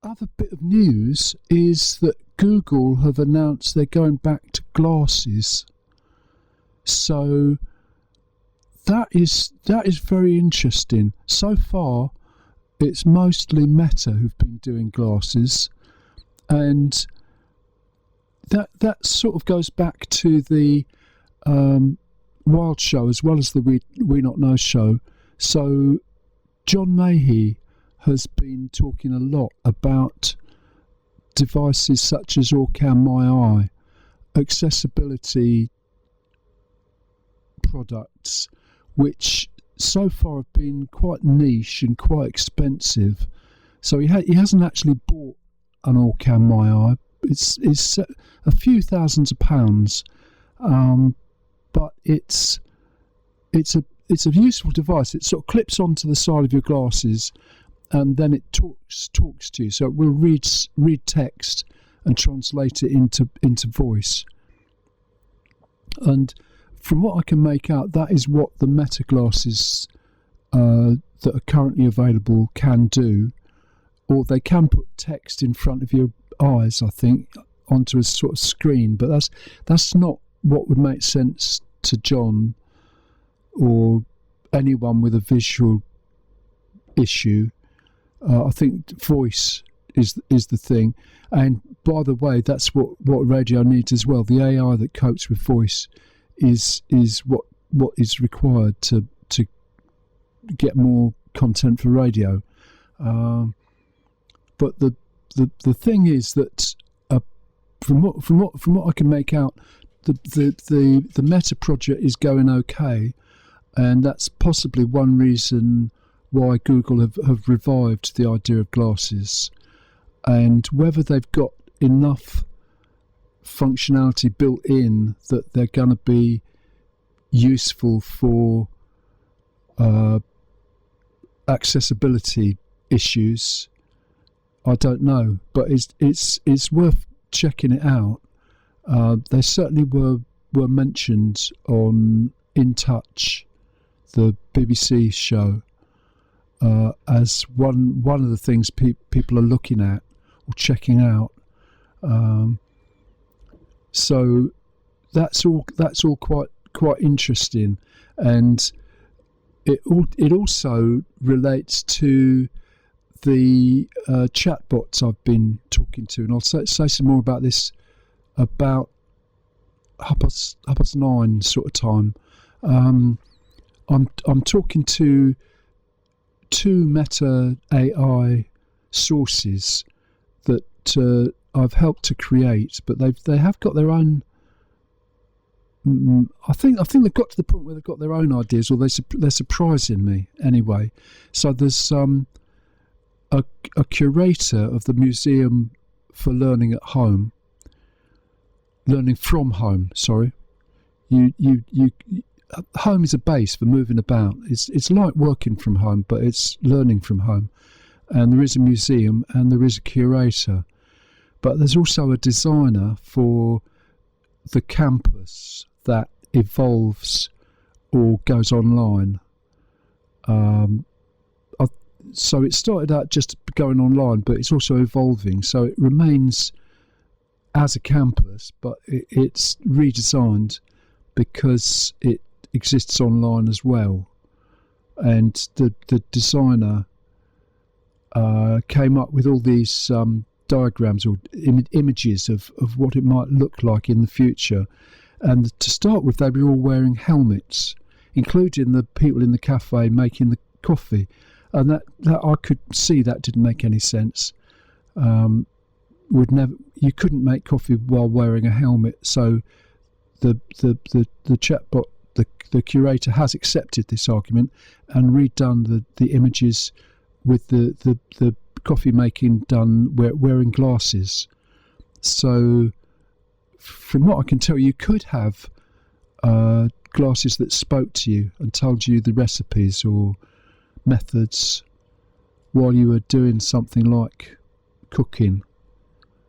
other bit of news is that Google have announced they're going back to glasses. So that is very interesting. So far, it's mostly Meta who've been doing glasses, and that sort of goes back to the Wild show as well as the We Not Know show. So John Mahey has been talking a lot about devices such as Orcam My Eye, accessibility products, which so far have been quite niche and quite expensive. So he hasn't actually bought an Orcam My Eye. It's a few thousands of pounds, but it's a useful device. It sort of clips onto the side of your glasses, and then it talks to you. So it will read text and translate it into voice. And from what I can make out, that is what the Meta glasses that are currently available can do. Or they can put text in front of your eyes, I think, onto a sort of screen. But that's not what would make sense to John or anyone with a visual issue. I think voice is the thing. And by the way, that's what radio needs as well. The AI that copes with voice is what is required to get more content for radio. But the thing is that from what I can make out, the Meta project is going okay, and that's possibly one reason why Google have revived the idea of glasses. And whether they've got enough functionality built in that they're going to be useful for accessibility issues, I don't know, but it's worth checking it out. They certainly were mentioned on In Touch, the BBC show, as one of the things people are looking at or checking out. So that's all quite interesting, and it also relates to the chatbots I've been talking to, and I'll say some more about this about 9:30 sort of time. I'm talking to two Meta AI sources that I've helped to create, but they have got their own. I think they've got to the point where they've got their own ideas, or they're surprising me anyway. So there's a curator of the Museum for Learning from Home. Sorry, you home is a base for moving about. It's like working from home, but it's learning from home. And there is a museum and there is a curator, but there's also a designer for the campus that evolves or goes online. So it started out just going online, but it's also evolving. So it remains as a campus, but it's redesigned because it exists online as well. And the designer came up with all these diagrams or images of what it might look like in the future. And to start with, they were all wearing helmets, including the people in the cafe making the coffee. And that I could see that didn't make any sense. You couldn't make coffee while wearing a helmet. So the chatbot, the curator, has accepted this argument and redone the images with the coffee making done wearing glasses. So from what I can tell, you could have glasses that spoke to you and told you the recipes or methods while you were doing something like cooking.